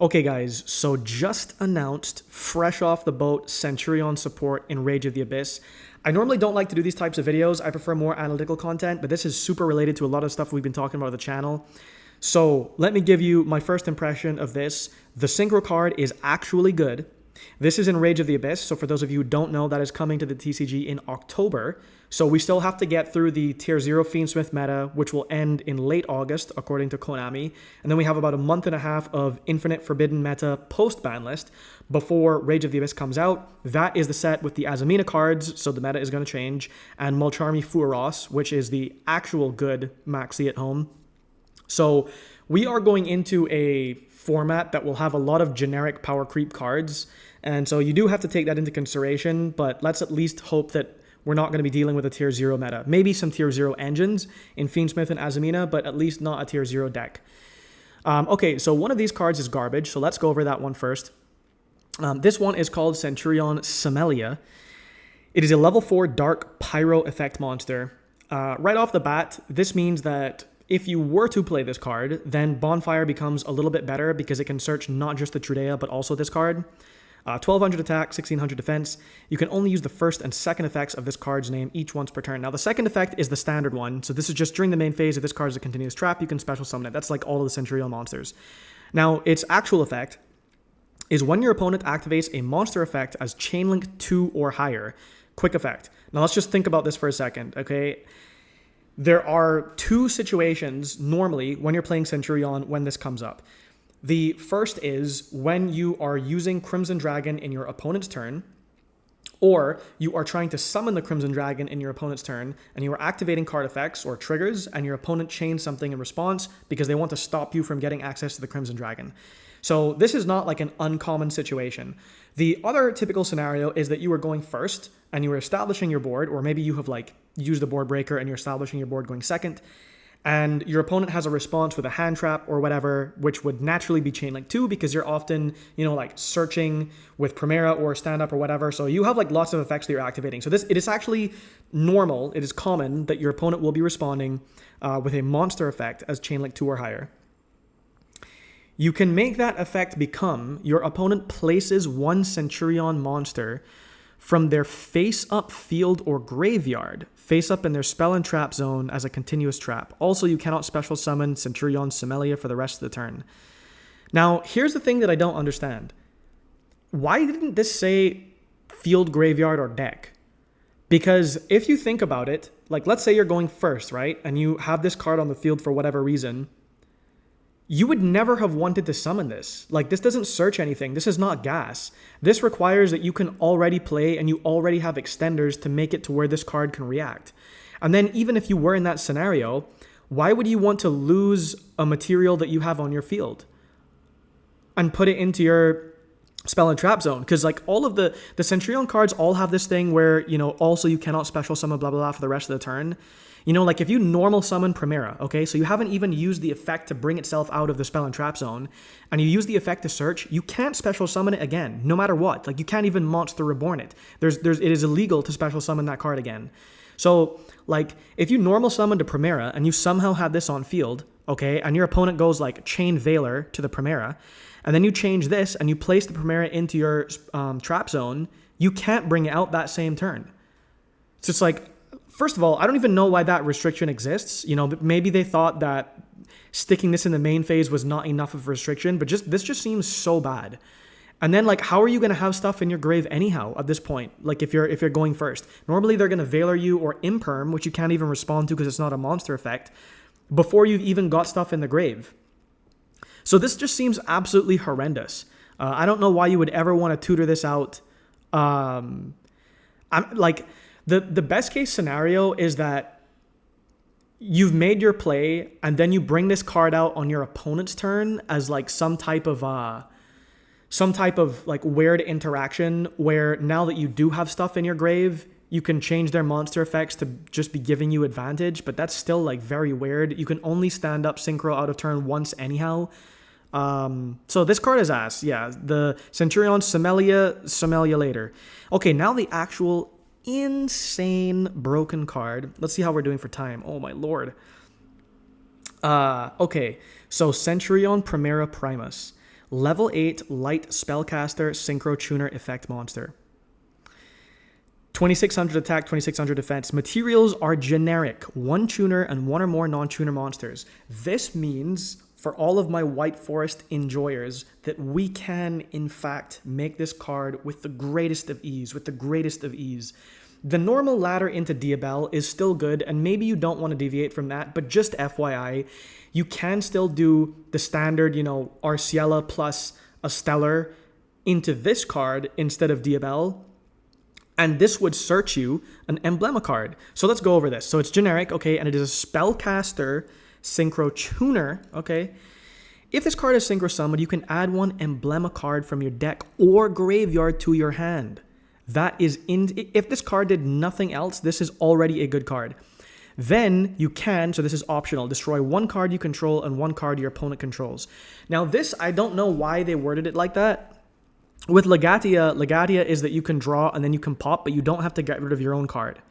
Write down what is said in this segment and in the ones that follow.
Okay guys, so just announced, fresh off the boat, Centurion support in Rage of the Abyss. I normally don't like to do these types of videos. I prefer more analytical content, but this is super related to a lot of stuff we've been talking about on the channel. So let me give you my first impression of this. The synchro card is actually good. This is in Rage of the Abyss, so for those of you who don't know, that is coming to the TCG in October. So we still have to get through the Tier 0 Fiendsmith meta, which will end in late August, according to Konami. And then we have about a month and a half of Infinite Forbidden meta post-ban list before Rage of the Abyss comes out. That is the set with the Azamina cards, so the meta is going to change, and Mulcharmy Furos, which is the actual good Maxi at home. So we are going into a format that will have a lot of generic power creep cards, and so you do have to take that into consideration, but let's at least hope that we're not going to be dealing with a Tier 0 meta. Maybe some Tier 0 engines in Fiendsmith and Azamina, but at least not a Tier 0 deck. Okay, so one of these cards is garbage, so let's go over that one first. This one is called Centurion Semelia. It is a level 4 Dark Pyro effect monster. Right off the bat, this means that if you were to play this card, then Bonfire becomes a little bit better because it can search not just the Trudea, but also this card. 1200 attack, 1600 defense. You can only use the first and second effects of this card's name each once per turn. Now, the second effect is the standard one. So this is just during the main phase. If this card is a continuous trap, you can special summon it. That's like all of the Centurion monsters. Now, its actual effect is when your opponent activates a monster effect as chain link 2 or higher. Quick effect. Now, let's just think about this for a second, okay? There are two situations normally when you're playing Centurion when this comes up. The first is when you are using Crimson Dragon in your opponent's turn, or you are trying to summon the Crimson Dragon in your opponent's turn, and you are activating card effects or triggers, and your opponent chains something in response because they want to stop you from getting access to the Crimson Dragon. So this is not like an uncommon situation. The other typical scenario is that you are going first, and you are establishing your board, or maybe you have like used a board breaker and you're establishing your board going second, and your opponent has a response with a hand trap or whatever, which would naturally be chain link 2 because you're often, like searching with Primera or stand up or whatever. So you have like lots of effects that you're activating. So it is actually normal. It is common that your opponent will be responding with a monster effect as chain link 2 or higher. You can make that effect become your opponent places one Centurion monster from their face-up field or graveyard, face-up in their spell and trap zone as a continuous trap. Also, you cannot special summon Centurion Semelia for the rest of the turn. Now, here's the thing that I don't understand. Why didn't this say field, graveyard, or deck? Because if you think about it, like let's say you're going first, right? And you have this card on the field for whatever reason, you would never have wanted to summon this. Like, this doesn't search anything. This is not gas. This requires that you can already play and you already have extenders to make it to where this card can react. And then even if you were in that scenario, why would you want to lose a material that you have on your field and put it into your spell and trap zone? Because like all of the Centurion cards all have this thing where, also you cannot special summon blah, blah, blah for the rest of the turn. Like if you normal summon Primera, okay, so you haven't even used the effect to bring itself out of the spell and trap zone, and you use the effect to search, you can't special summon it again, no matter what. Like you can't even Monster Reborn it. It is illegal to special summon that card again. So like if you normal summon to Primera and you somehow have this on field, okay, and your opponent goes like Chain Veiler to the Primera, and then you change this and you place the Primera into your trap zone, you can't bring it out that same turn. It's just like, first of all, I don't even know why that restriction exists. Maybe they thought that sticking this in the main phase was not enough of a restriction, but this just seems so bad. And then like, how are you going to have stuff in your grave anyhow at this point? Like if you're going first, normally they're going to Veiler you or Imperm, which you can't even respond to because it's not a monster effect, before you've even got stuff in the grave. So this just seems absolutely horrendous. I don't know why you would ever want to tutor this out. I'm like, The best case scenario is that you've made your play and then you bring this card out on your opponent's turn as like some type of like weird interaction where now that you do have stuff in your grave, you can change their monster effects to just be giving you advantage, but that's still like very weird. You can only stand up synchro out of turn once anyhow. So this card is ass. Yeah, the Centurion Semelia later. Okay, now the actual insane broken card. Let's see how we're doing for time. Oh my lord. Okay, so Centurion Primera Primus. Level 8 light spellcaster synchro tuner effect monster. 2600 attack, 2600 defense. Materials are generic. 1 tuner and 1 or more non-tuner monsters. This means for all of my White Forest enjoyers that we can, in fact, make this card with the greatest of ease, The normal ladder into Diabel is still good, and maybe you don't want to deviate from that, but just FYI, you can still do the standard, Arciela plus a Stellar into this card instead of Diabel, and this would search you an Emblema card. So let's go over this. So it's generic, okay, and it is a Spellcaster Synchro Tuner, okay? If this card is Synchro Summoned, you can add 1 Emblema card from your deck or graveyard to your hand. If this card did nothing else, this is already a good card. Then you can, so this is optional, destroy 1 card you control and 1 card your opponent controls. Now this, I don't know why they worded it like that. With Legatia is that you can draw and then you can pop, but you don't have to get rid of your own card.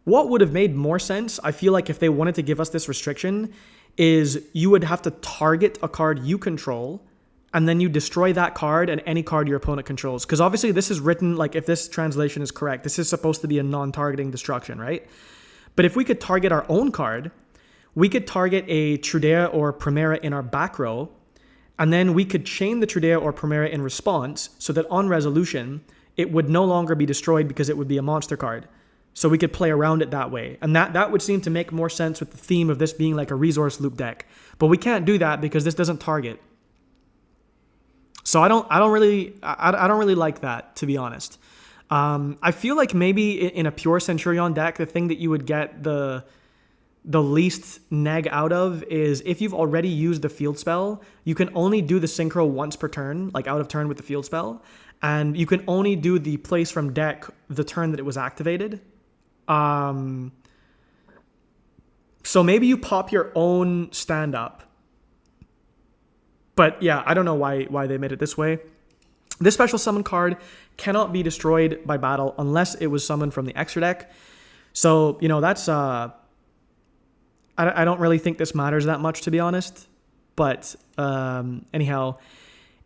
What would have made more sense, I feel like if they wanted to give us this restriction, is you would have to target a card you control and then you destroy that card and any card your opponent controls. Because obviously this is written, like if this translation is correct, this is supposed to be a non-targeting destruction, right? But if we could target our own card, we could target a Trudea or Primera in our back row, and then we could chain the Trudea or Primera in response so that on resolution, it would no longer be destroyed because it would be a monster card. So we could play around it that way. And that would seem to make more sense with the theme of this being like a resource loop deck. But we can't do that because this doesn't target. So I don't really like that, to be honest. I feel like maybe in a pure Centurion deck, the thing that you would get the least neg out of is if you've already used the field spell, you can only do the synchro once per turn, like out of turn with the field spell, and you can only do the place from deck the turn that it was activated. So maybe you pop your own stand up. But yeah, I don't know why they made it this way. This special summon card cannot be destroyed by battle unless it was summoned from the extra deck. So, that's I don't really think this matters that much, to be honest. But anyhow,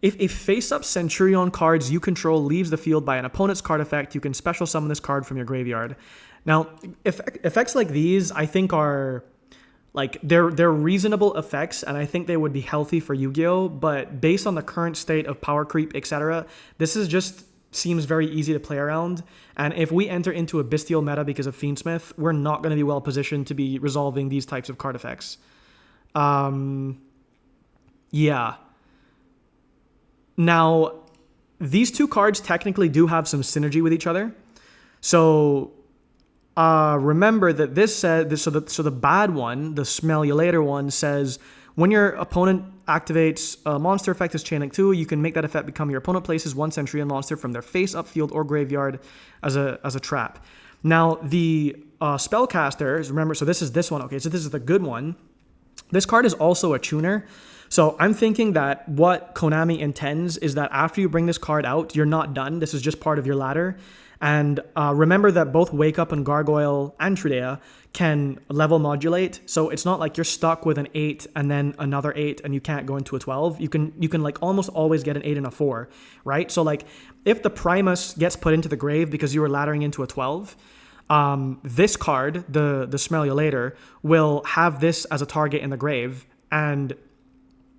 if face-up Centurion cards you control leaves the field by an opponent's card effect, you can special summon this card from your graveyard. Now, effects like these, I think are like they're reasonable effects, and I think they would be healthy for Yu-Gi-Oh! But based on the current state of power creep, etc., this is just seems very easy to play around. And if we enter into a bestial meta because of Fiendsmith, we're not going to be well positioned to be resolving these types of card effects. Yeah. Now, these two cards technically do have some synergy with each other. So remember that this said, so the bad one, the smell you later one, says when your opponent activates a monster effect as Chain Link 2, you can make that effect become your opponent places 1 Centurion monster from their face, upfield, or graveyard as a trap. Now, the spellcasters, remember, so this one, okay, so this is the good one. This card is also a tuner. So I'm thinking that what Konami intends is that after you bring this card out, you're not done. This is just part of your ladder. And remember that both Wake Up and Gargoyle and Trudea can level modulate. So it's not like you're stuck with an 8 and then another 8 and you can't go into a 12. You can like almost always get an 8 and a 4, right? So like if the Primus gets put into the grave because you were laddering into a 12, this card, the Smell You Later, will have this as a target in the grave, and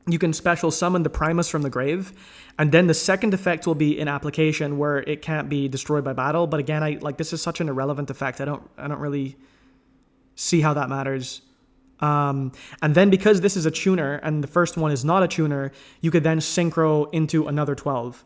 you can special summon the Primus from the grave, and then the second effect will be in application where it can't be destroyed by battle. But again, this is such an irrelevant effect. I don't really see how that matters. And then because this is a tuner and the first one is not a tuner, you could then synchro into another 12.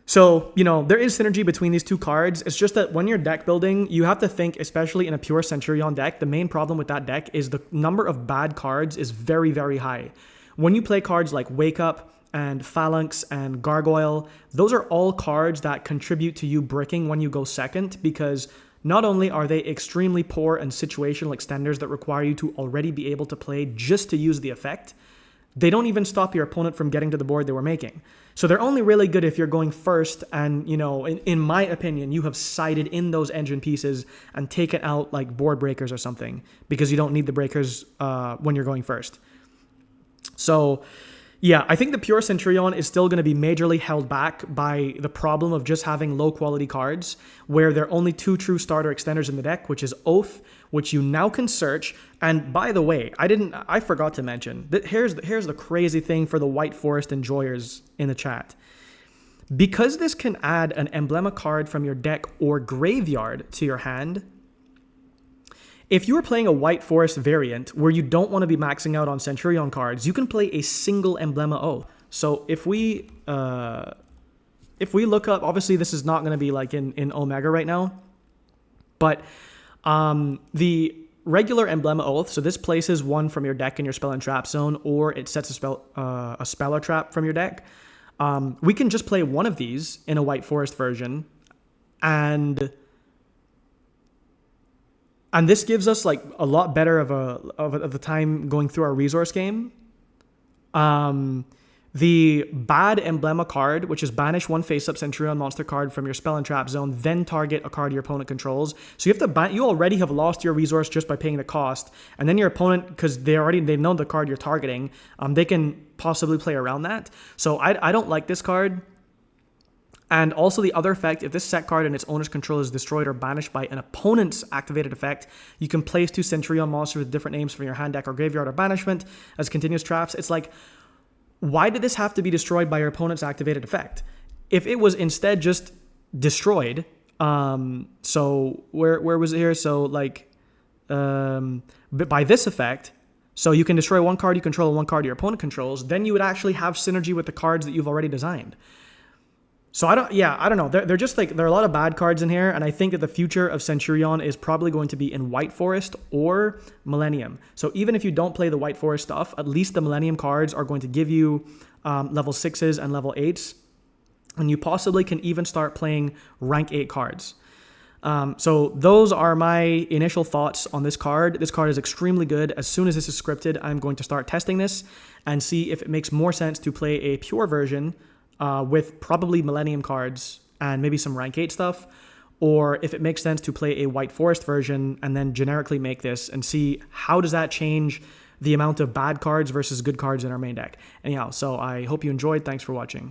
So, there is synergy between these two cards. It's just that when you're deck building, you have to think, especially in a pure Centurion deck, the main problem with that deck is the number of bad cards is very, very high. When you play cards like Wake Up and Phalanx and Gargoyle, those are all cards that contribute to you bricking when you go second, because not only are they extremely poor and situational extenders that require you to already be able to play just to use the effect, they don't even stop your opponent from getting to the board they were making. So they're only really good if you're going first and, in my opinion, you have sided in those engine pieces and taken out like board breakers or something, because you don't need the breakers when you're going first. So, Yeah, I think the pure Centurion is still going to be majorly held back by the problem of just having low quality cards, where there are only 2 true starter extenders in the deck, which is Oath, which you now can search. And by the way, I forgot to mention that here's the crazy thing for the White Forest enjoyers in the chat. Because this can add an emblema card from your deck or graveyard to your hand, if you are playing a White Forest variant where you don't want to be maxing out on Centurion cards, you can play a single emblema Oath. So if we look up, obviously this is not going to be like in Omega right now, but the regular emblema Oath, so this places one from your deck in your spell and trap zone, or it sets a spell or trap from your deck. We can just play one of these in a White Forest version, and this gives us like a lot better of the time going through our resource game. The bad emblema card, which is banish one face-up Centurion monster card from your spell and trap zone, then target a card your opponent controls. So you have to you already have lost your resource just by paying the cost, and then your opponent, because they know the card you're targeting, they can possibly play around that. So I don't like this card. And also the other effect, if this set card and its owner's control is destroyed or banished by an opponent's activated effect, you can place 2 Centurion monsters with different names from your hand, deck, or graveyard or banishment as continuous traps. It's like, why did this have to be destroyed by your opponent's activated effect? If it was instead just destroyed, so where was it here? So like, but by this effect, so you can destroy one card you control and one card your opponent controls, then you would actually have synergy with the cards that you've already designed. So I don't know. They're just like, there are a lot of bad cards in here, and I think that the future of Centurion is probably going to be in White Forest or Millennium. So even if you don't play the White Forest stuff, at least the Millennium cards are going to give you level 6s and level 8s, and you possibly can even start playing rank 8 cards. So those are my initial thoughts on this card. This card is extremely good. As soon as this is scripted, I'm going to start testing this and see if it makes more sense to play a pure version with probably Millennium cards and maybe some rank 8 stuff, or if it makes sense to play a White Forest version and then generically make this and see how does that change the amount of bad cards versus good cards in our main deck. Anyhow, so I hope you enjoyed. Thanks for watching.